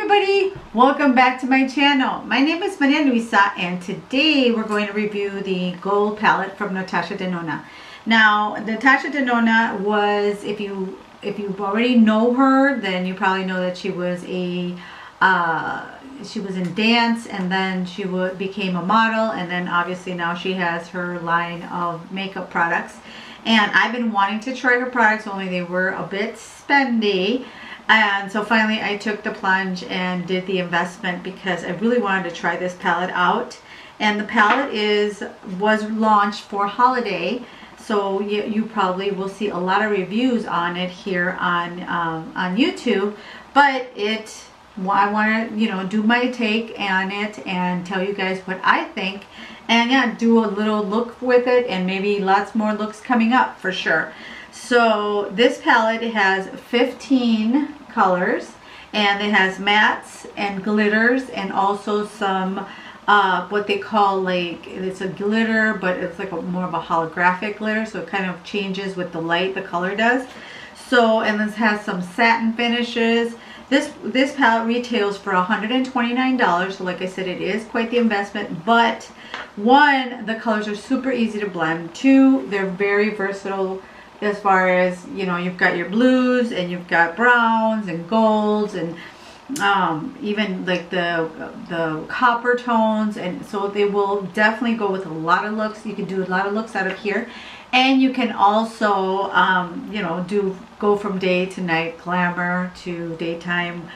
everybody, welcome back to my channel. My name is Maria Luisa and today we're going to review the gold palette from NATASHA DENONA. Now NATASHA DENONA was, if you already know her, then you probably know that she was in dance, and then she became a model, and then obviously now she has her line of makeup products. And I've been wanting to try her products, only they were a bit spendy. And so finally I took the plunge and did the investment because I really wanted to try this palette out. And the palette was launched for holiday, so you probably will see a lot of reviews on it here on YouTube. But I want to do my take on it and tell you guys what I think, and yeah, do a little look with it, and maybe lots more looks coming up for sure. So this palette has 15 colors, and it has mattes and glitters, and also some what they call, like, it's a glitter, but it's like more of a holographic glitter, so it kind of changes with the light, the color does. So, and this has some satin finishes. This palette retails for $129, so like I said, it is quite the investment. But one, the colors are super easy to blend. Two, they're very versatile as far as, you've got your blues and you've got browns and golds and even like the copper tones, and so they will definitely go with a lot of looks. You can do a lot of looks out of here, and you can also go from day to night, glamour to daytime.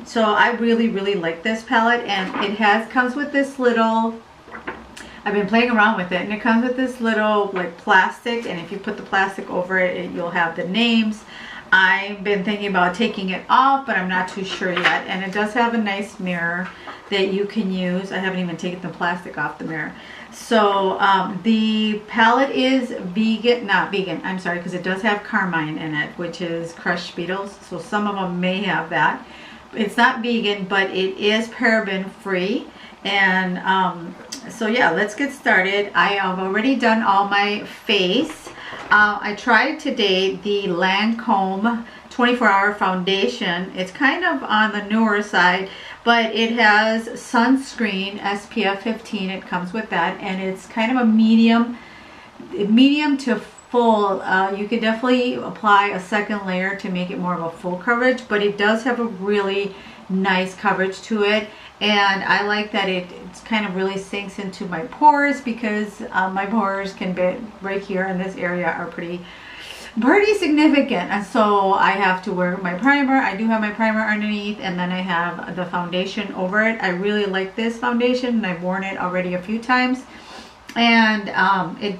So I really like this palette, and it comes with this little, I've been playing around with it, and it comes with this little like plastic, and if you put the plastic over it, you'll have the names. I've been thinking about taking it off, but I'm not too sure yet. And it does have a nice mirror that you can use. I haven't even taken the plastic off the mirror. So the palette is not vegan, I'm sorry, because it does have carmine in it, which is crushed beetles. So some of them may have that. It's not vegan, but it is paraben free. And so yeah, let's get started. I have already done all my face. I tried today the Lancome 24-hour foundation. It's kind of on the newer side, but it has sunscreen SPF 15. It comes with that, and it's kind of a medium to full. You could definitely apply a second layer to make it more of a full coverage, but it does have a really nice coverage to it. And I like that it's kind of really sinks into my pores, because my pores can be right here in this area are pretty significant, and so I have to wear my primer. I do have my primer underneath, and then I have the foundation over it. I really like this foundation, and I've worn it already a few times, and it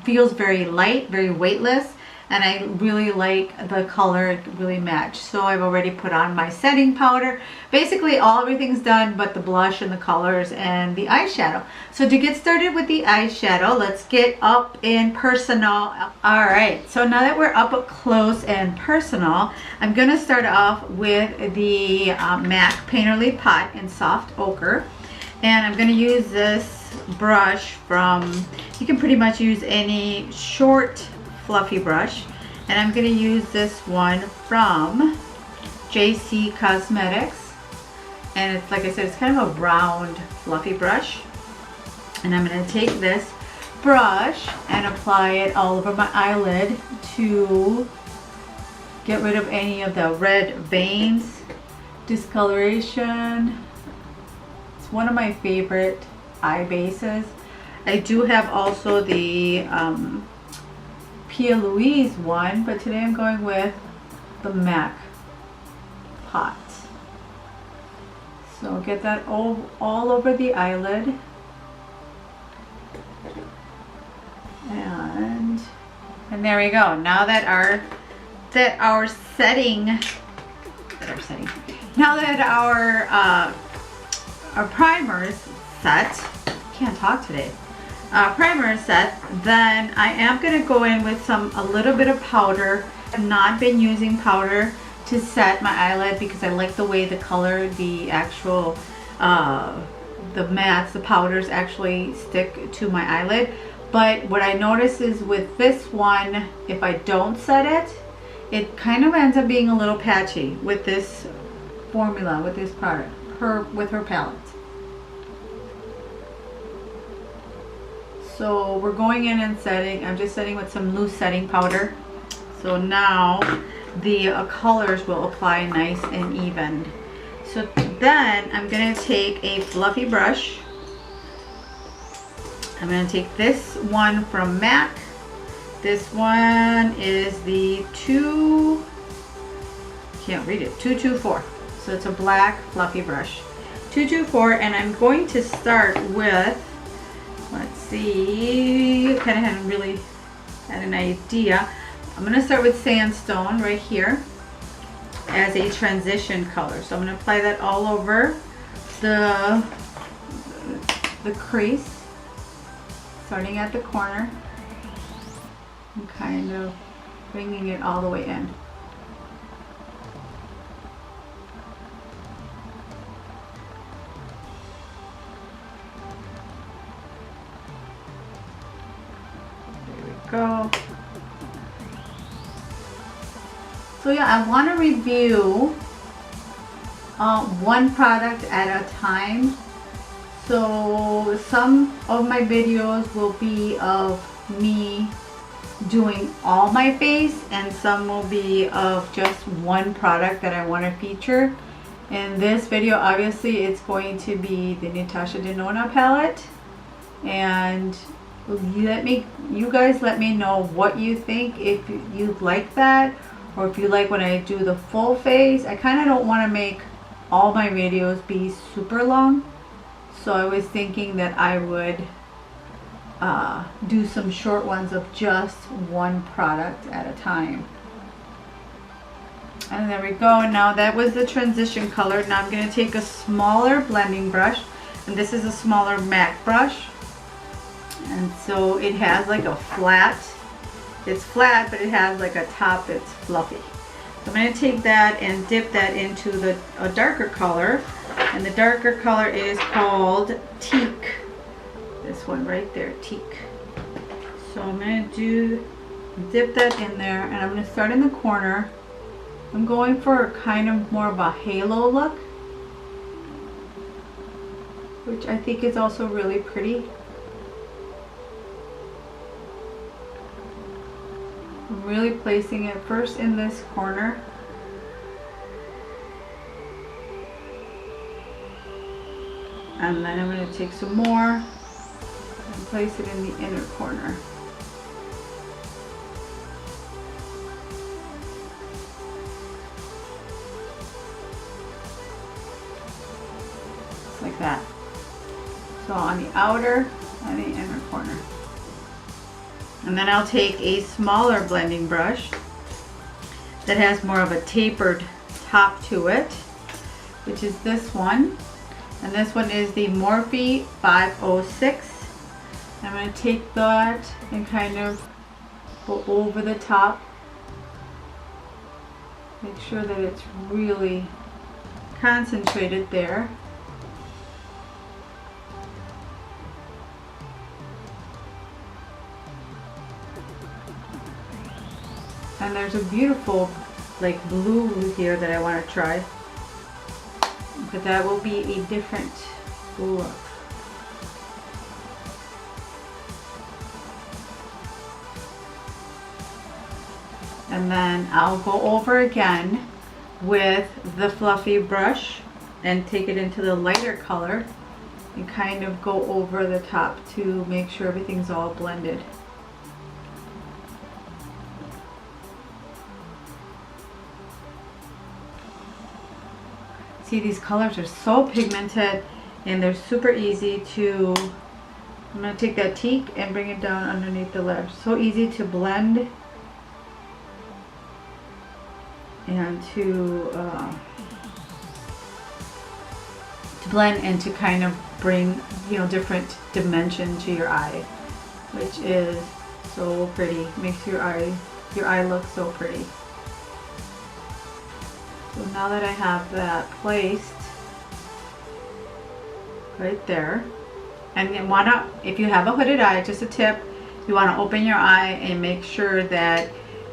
feels very light, very weightless, and I really like the color. It really matched. So I've already put on my setting powder. Basically everything's done but the blush and the colors and the eyeshadow. So to get started with the eyeshadow, let's get up and personal. Alright, so now that we're up close and personal, I'm going to start off with the MAC Painterly Pot in Soft Ochre. And I'm going to use this brush from, you can pretty much use any short fluffy brush, and I'm going to use this one from JC Cosmetics, and it's, like I said, it's kind of a round fluffy brush. And I'm going to take this brush and apply it all over my eyelid to get rid of any of the red veins, discoloration. It's one of my favorite eye bases. I do have also the Pia Louise one, but today I'm going with the MAC pot. So get that all over the eyelid, and there we go. Now that our primer is set, can't talk today. Primer is set, then I am going to go in with a little bit of powder. I've not been using powder to set my eyelid because I like the way the color, the actual the mattes, the powders actually stick to my eyelid. But what I notice is with this one, if I don't set it, it kind of ends up being a little patchy with this formula with this product, with her palette. So we're going in and setting. I'm just setting with some loose setting powder. So now the colors will apply nice and even. So then I'm going to take a fluffy brush. I'm going to take this one from MAC. This one is the 224. So it's a black fluffy brush. 224, and I'm going to start with, let's see, kind of hadn't really had an idea. I'm going to start with sandstone right here as a transition color. So I'm going to apply that all over the crease, starting at the corner and kind of bringing it all the way in. There we go. So yeah, I want to review one product at a time. So some of my videos will be of me doing all my face, and some will be of just one product that I want to feature. In this video, obviously, it's going to be the NATASHA Denona palette, and you guys let me know what you think, if you like that, or if you like when I do the full face. I kind of don't want to make all my videos be super long, so I was thinking that I would do some short ones of just one product at a time. And there we go. Now that was the transition color. Now I'm going to take a smaller blending brush, and this is a smaller MAC brush, and so it has like a flat, it's flat, but it has like a top that's fluffy. So I'm going to take that and dip that into a darker color, and the darker color is called Teak. This one right there, Teak. So I'm going to dip that in there, and I'm going to start in the corner. I'm going for kind of more of a halo look, which I think is also really pretty. I'm really placing it first in this corner. And then I'm going to take some more and place it in the inner corner. Just like that. So on the outer and the inner corner. And then I'll take a smaller blending brush that has more of a tapered top to it, which is this one. And this one is the Morphe 506. I'm going to take that and kind of go over the top. Make sure that it's really concentrated there. And there's a beautiful like blue here that I want to try, but that will be a different look. And then I'll go over again with the fluffy brush and take it into the lighter color and kind of go over the top to make sure everything's all blended. See, these colors are so pigmented and they're super easy to, I'm going to take that Teak and bring it down underneath the lash. So easy to blend and to blend and to kind of bring, you know, different dimension to your eye, which is so pretty. Makes your eye look so pretty. So now that I have that placed right there, and you want to, if you have a hooded eye, just a tip, you want to open your eye and make sure that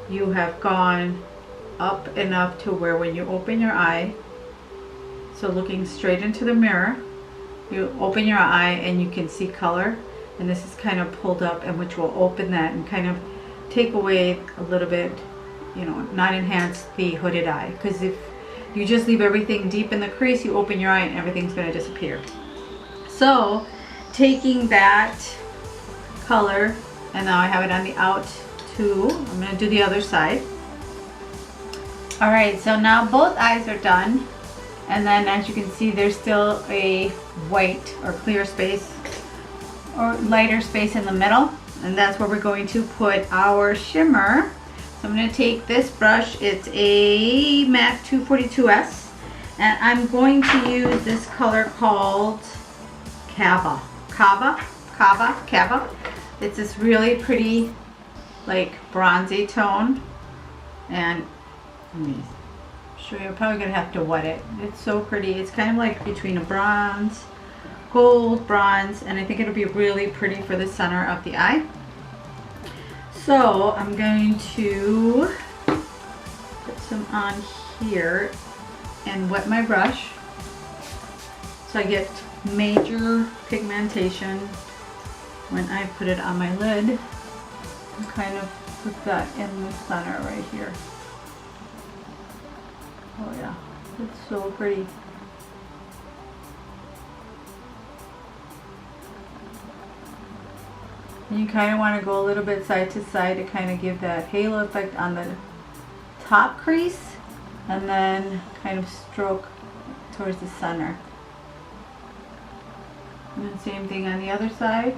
you have gone up enough to where when you open your eye, So looking straight into the mirror, you open your eye and you can see color, and this is kind of pulled up, and which will open that and kind of take away a little bit, you know, not enhance the hooded eye, because if you just leave everything deep in the crease, you open your eye and everything's going to disappear. So taking that color, and now I have it on the out too, I'm going to do the other side. Alright, so now both eyes are done, and then as you can see there's still a white or clear space or lighter space in the middle, and that's where we're going to put our shimmer. So I'm going to take this brush, it's a MAC 242S, and I'm going to use this color called Cava. It's this really pretty, like, bronzy tone, and let me show you. I'm probably going to have to wet it. It's so pretty. It's kind of like between a bronze, gold, bronze, and I think it'll be really pretty for the center of the eye. So I'm going to put some on here and wet my brush so I get major pigmentation when I put it on my lid, and kind of put that in the center right here. Oh yeah, it's so pretty. And you kind of want to go a little bit side to side to kind of give that halo effect on the top crease, and then kind of stroke towards the center. And then same thing on the other side.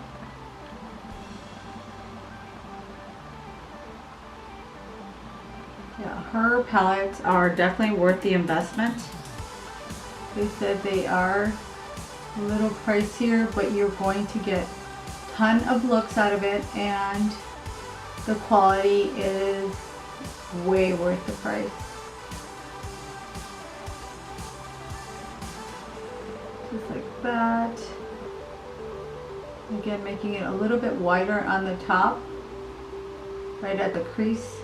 Yeah, her palettes are definitely worth the investment. They said they are a little pricier, but you're going to get a ton of looks out of it, and the quality is way worth the price. Just like that. Again, making it a little bit wider on the top, right at the crease.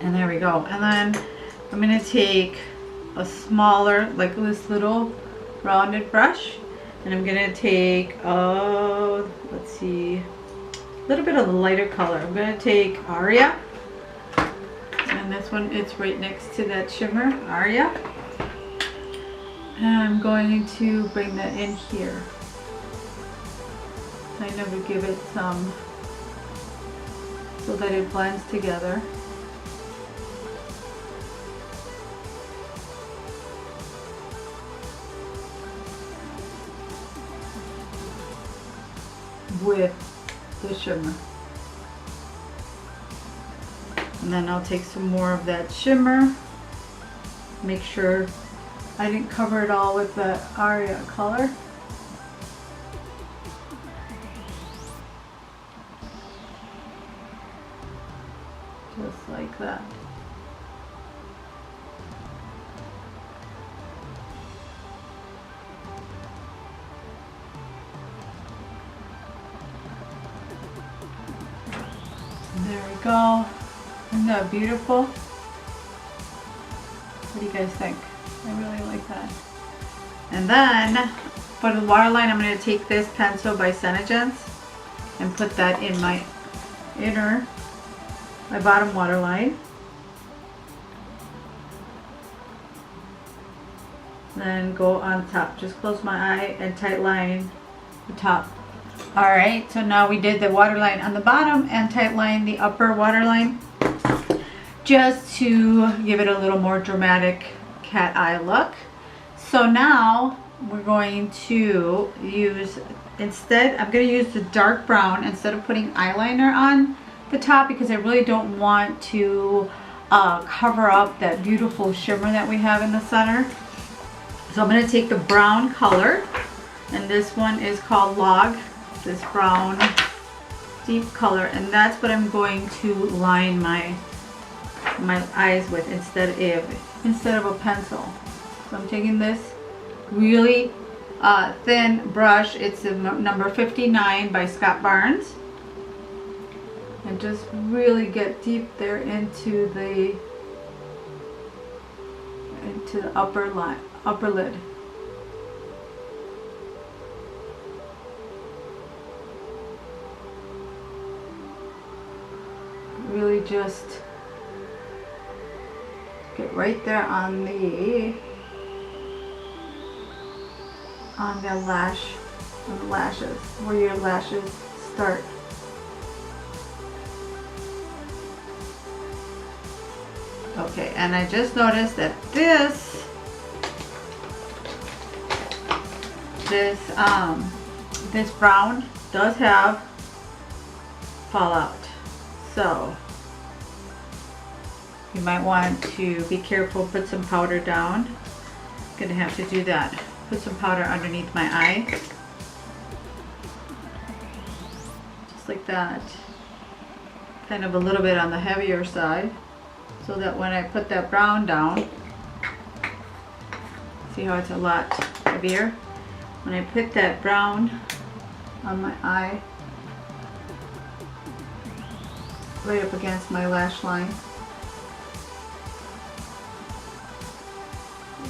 And there we go. And then I'm going to take a smaller, like this little rounded brush, and I'm going to take, let's see, a little bit of the lighter color. I'm going to take Aria, and this one, it's right next to that shimmer, Aria. And I'm going to bring that in here. Kind of give it some, so that it blends together. With the shimmer. And then I'll take some more of that shimmer, make sure I didn't cover it all with the Aria color. Just like that. There we go. Isn't that beautiful? What do you guys think? I really like that. And then for the waterline, I'm going to take this pencil by Senegence and put that in my bottom waterline. Then go on top. Just close my eye and tight line the top. Alright, so now we did the waterline on the bottom and tight line the upper waterline, just to give it a little more dramatic cat eye look. So now we're going to use, instead, I'm going to use the dark brown instead of putting eyeliner on the top, because I really don't want to cover up that beautiful shimmer that we have in the center. So I'm going to take the brown color, and this one is called Log, this brown deep color, and that's what I'm going to line my eyes with instead of a pencil. So I'm taking this really thin brush. It's the number 59 by Scott Barnes, and just really get deep there into to the upper lid. Really just get right there on the lashes, where your lashes start. Okay, and I just noticed that this brown does have fallout, so you might want to be careful. Put some powder down. Gonna have to do that. Put some powder underneath my eye, just like that. Kind of a little bit on the heavier side, so that when I put that brown down, see how it's a lot heavier? When I put that brown on my eye, right up against my lash line,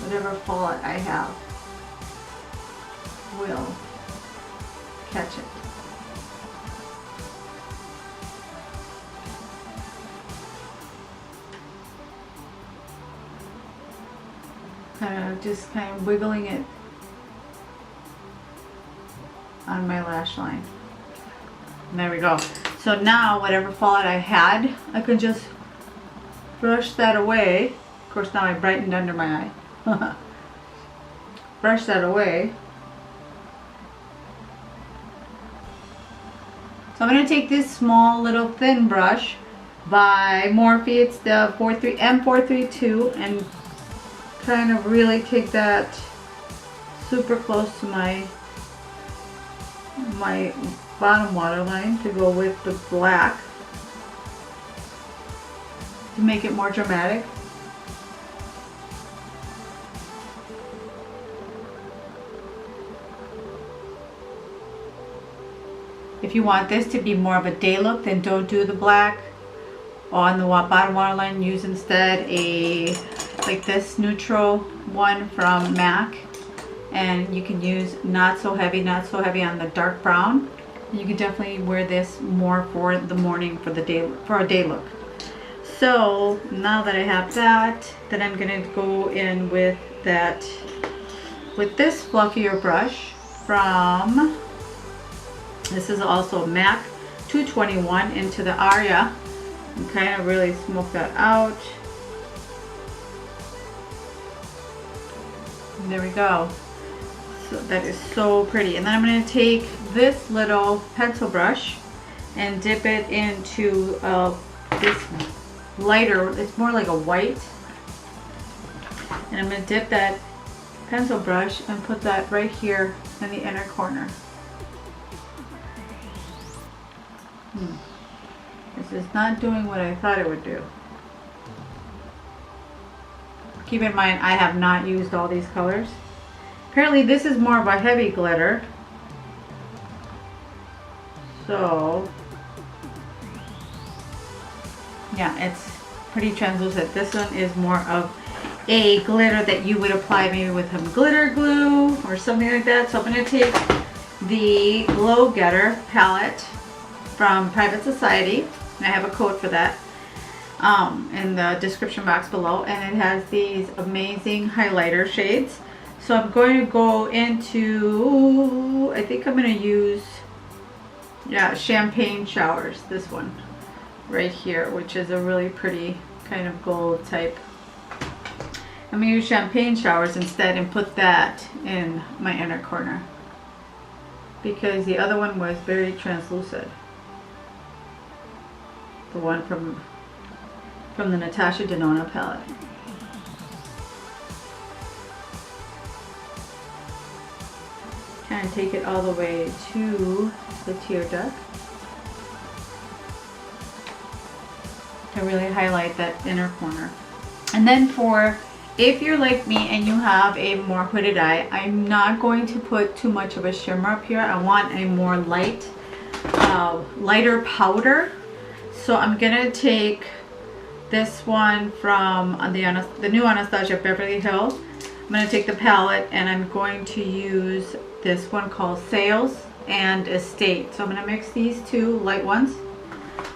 whatever fallout I have will catch it. Just kind of wiggling it on my lash line. And there we go. So now whatever fallout I had, I can just brush that away. Of course, now I brightened under my eye. Brush that away. So I'm going to take this small little thin brush by Morphe. It's the M432, and kind of really take that super close to my bottom waterline to go with the black to make it more dramatic. If you want this to be more of a day look, then don't do the black on the bottom waterline. Use instead a like this neutral one from MAC, and you can use not so heavy on the dark brown. You can definitely wear this more for the morning, for the day, for a day look. So now that I have that, then I'm gonna go in with this fluffier brush from, this is also MAC 221, into the Aria, and kind of really smoke that out. And there we go. So that is so pretty. And then I'm going to take this little pencil brush and dip it into this lighter, it's more like a white. And I'm going to dip that pencil brush and put that right here in the inner corner. This is not doing what I thought it would do. Keep in mind, I have not used all these colors. Apparently this is more of a heavy glitter. So, yeah, it's pretty translucent. This one is more of a glitter that you would apply maybe with some glitter glue or something like that. So I'm going to take the Glow Getter palette from Private Society. I have a code for that in the description box below, and it has these amazing highlighter shades. So I'm going to go into, I think I'm going to use, yeah, Champagne Showers, this one right here, which is a really pretty kind of gold type. I'm going to use Champagne Showers instead and put that in my inner corner, because the other one was very translucent. The one from the NATASHA Denona palette. Kind of take it all the way to the tear duct to really highlight that inner corner. And then for, if you're like me and you have a more hooded eye, I'm not going to put too much of a shimmer up here. I want a more lighter powder. So I'm gonna take this one from the new Anastasia Beverly Hills. I'm going to take the palette and I'm going to use this one called Sales and Estate. So I'm going to mix these two light ones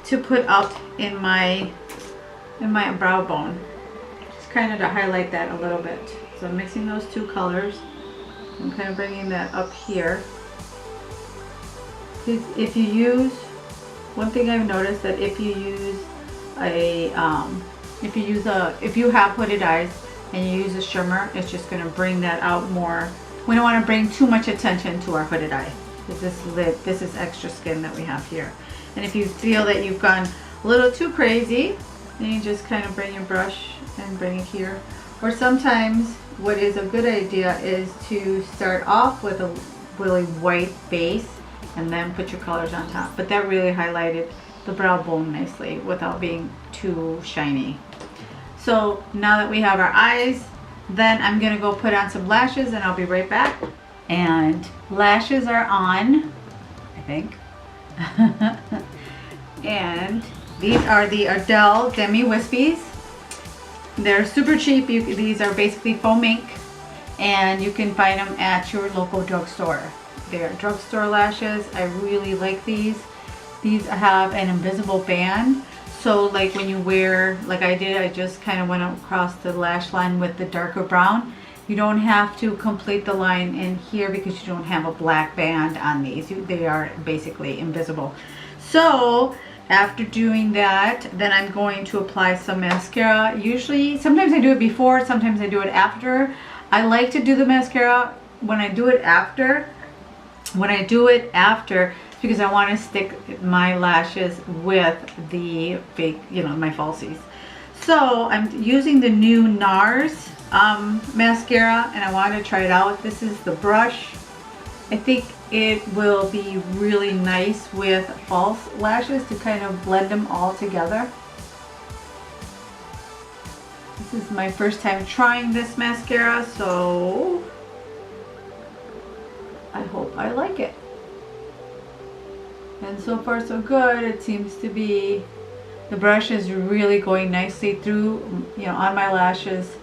to put up in my brow bone. Just kind of to highlight that a little bit. So I'm mixing those two colors. I'm kind of bringing that up here. If you use, one thing I've noticed that if you use if you have hooded eyes and you use a shimmer, it's just going to bring that out more. We don't want to bring too much attention to our hooded eye. This is extra skin that we have here. And if you feel that you've gone a little too crazy, then you just kind of bring your brush and bring it here. Or sometimes what is a good idea is to start off with a really white base and then put your colors on top. But that really highlighted the brow bone nicely without being too shiny. So now that we have our eyes, then I'm gonna go put on some lashes and I'll be right back. And lashes are on, I think. And these are the Ardell Demi Wispies. They're super cheap. These are basically foam ink, and you can find them at your local drugstore. They're drugstore lashes. I really like these. These have an invisible band. So like when you wear, like I did, I just kind of went across the lash line with the darker brown. You don't have to complete the line in here because you don't have a black band on these. They are basically invisible. So after doing that, then I'm going to apply some mascara. Usually, sometimes I do it before, sometimes I do it after. I like to do the mascara when I do it after. Because I want to stick my lashes with the fake, my falsies. So I'm using the new NARS mascara, and I want to try it out. This is the brush. I think it will be really nice with false lashes to kind of blend them all together. This is my first time trying this mascara, so I hope I like it. And so far so good. It seems to be, the brush is really going nicely through, on my lashes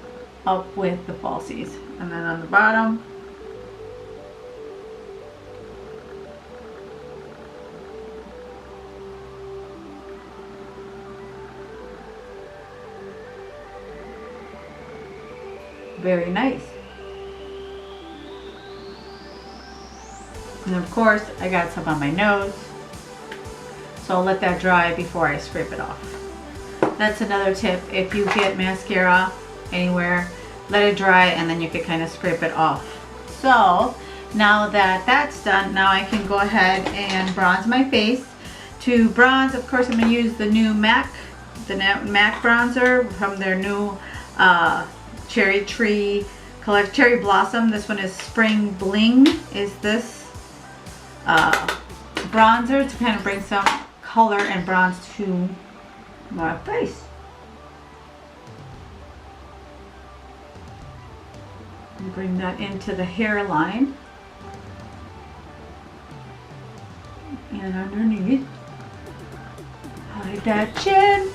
up with the falsies. And then on the bottom, very nice. And of course, I got some on my nose. So I'll let that dry before I scrape it off. That's another tip. If you get mascara anywhere, let it dry and then you can kind of scrape it off. So now that that's done, now I can go ahead and bronze my face. To bronze, of course, I'm going to use the new MAC bronzer from their new Cherry Blossom. This one is Spring Bling, is this bronzer to kind of bring some color and bronze to my face. And bring that into the hairline and underneath. Hide that chin.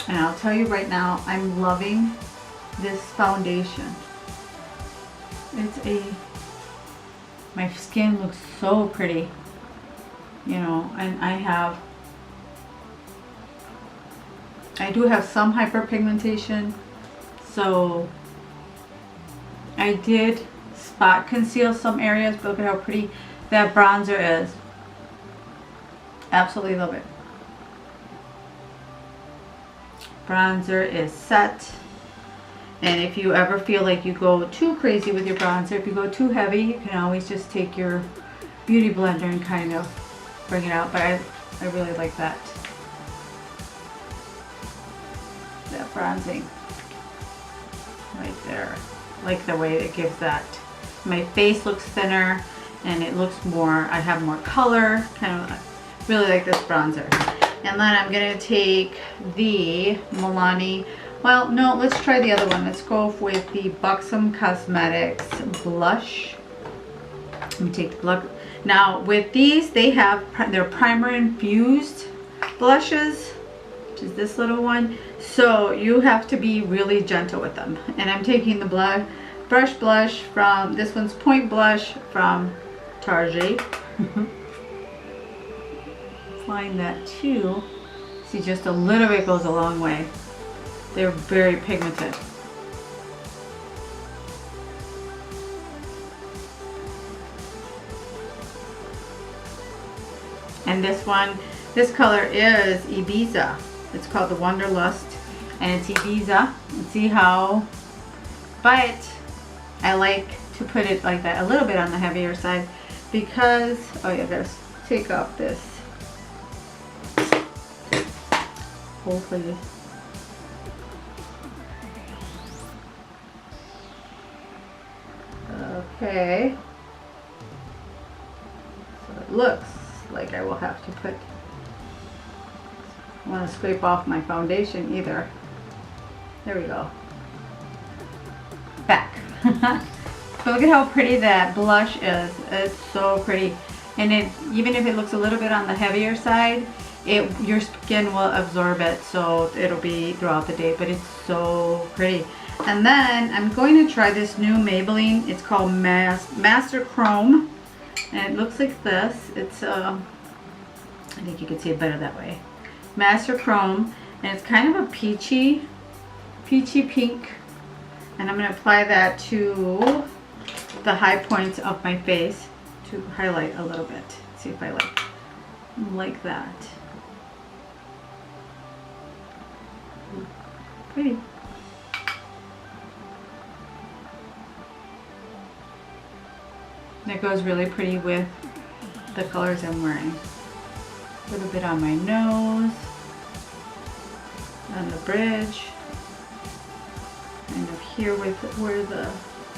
And I'll tell you right now, I'm loving this foundation. My skin looks so pretty, and I do have some hyperpigmentation, so I did spot conceal some areas, but look at how pretty that bronzer is. Absolutely love it. Bronzer is set. And if you ever feel like you go too crazy with your bronzer, if you go too heavy, you can always just take your beauty blender and kind of bring it out. But I really like that bronzing right there. Like the way it gives that. My face looks thinner and it looks more, I have more color. Kind of really like this bronzer. And then I'm going to take the Milani, well, no, let's try the other one. Let's go with the Buxom Cosmetics blush. Let me take the blush. Now with these, they have their primer infused blushes, which is this little one. So you have to be really gentle with them. And I'm taking the brush blush from, this one's Point Blush from Target. Applying that too. See, just a little bit goes a long way. They're very pigmented. And this one, this color is Ibiza. It's called the Wanderlust, and it's Ibiza. And see how, but I like to put it like that, a little bit on the heavier side, because, oh yeah, I gotta take off this. Hopefully. Okay. So it looks like I will have to put, I want to scrape off my foundation either. There we go. Back. But look at how pretty that blush is. It's so pretty. And it, even if it looks a little bit on the heavier side, your skin will absorb it, so it'll be throughout the day, but it's so pretty. And then I'm going to try this new Maybelline. It's called Master Chrome, and it looks like this. It's I think you can see it better that way. Master Chrome, and it's kind of a peachy pink, and I'm going to apply that to the high points of my face to highlight a little bit. See if I like that. Pretty. That goes really pretty with the colors I'm wearing. A little bit on my nose, on the bridge, kind of here with where the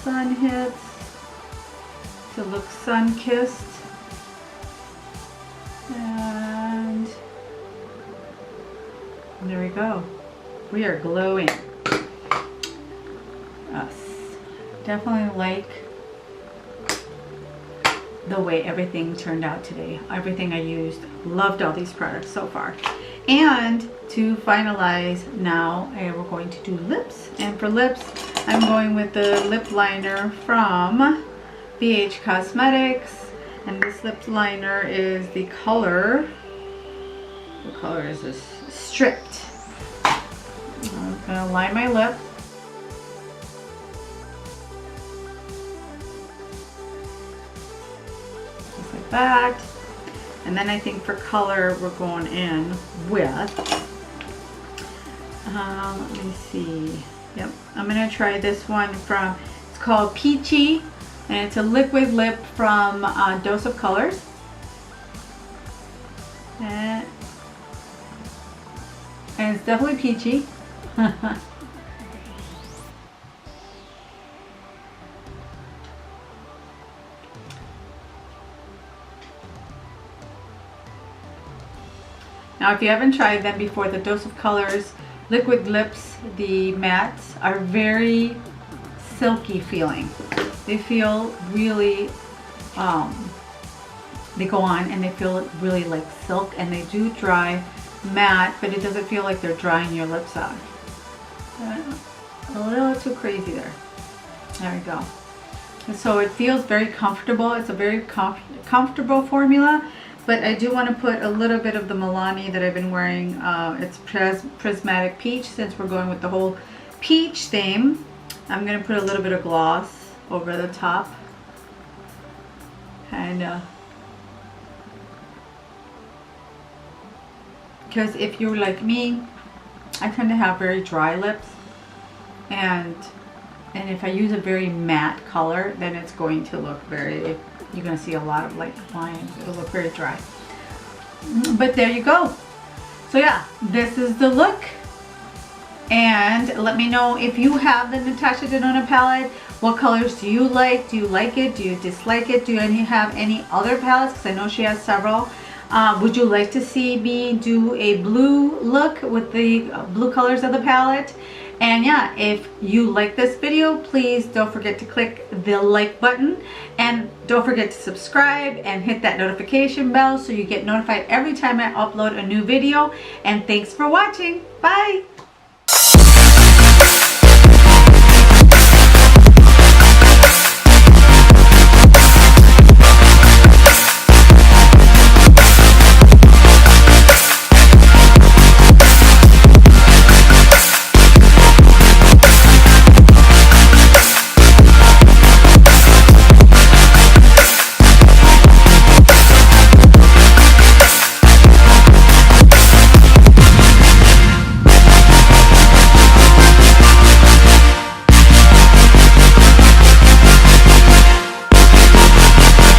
sun hits to look sun-kissed. And there we go. We are glowing. Yes. Definitely like the way everything turned out today. Everything I used. Loved all these products so far. And to finalize now, we're going to do lips. And for lips, I'm going with the lip liner from BH Cosmetics. And this lip liner is the color, what color is this? Stripped. I'm going to line my lip. Just like that. And then I think for color, we're going in with, let me see. Yep, I'm going to try this one from, it's called Peachy. And it's a liquid lip from Dose of Colors. And it's definitely peachy. Now, if you haven't tried them before, the Dose of Colors liquid lips, the mattes, are very silky feeling. They feel really, they go on and they feel really like silk, and they do dry matte, but it doesn't feel like they're drying your lips out. A little too crazy there. There we go. And so it feels very comfortable. It's a very comfortable formula, but I do want to put a little bit of the Milani that I've been wearing. It's Prismatic Peach, since we're going with the whole peach theme. I'm going to put a little bit of gloss over the top, kind of, because if you're like me, I tend to have very dry lips, and if I use a very matte color, then it's going to look very, you're going to see a lot of like lines. It'll look very dry. But there you go. So yeah, this is the look. And let me know if you have the Natasha Denona palette. What colors do you like? Do you like it? Do you dislike it? Do you have any other palettes? Because I know she has several. Would you like to see me do a blue look with the blue colors of the palette? And yeah, if you like this video, please don't forget to click the like button, and don't forget to subscribe and hit that notification bell so you get notified every time I upload a new video. And thanks for watching. Bye.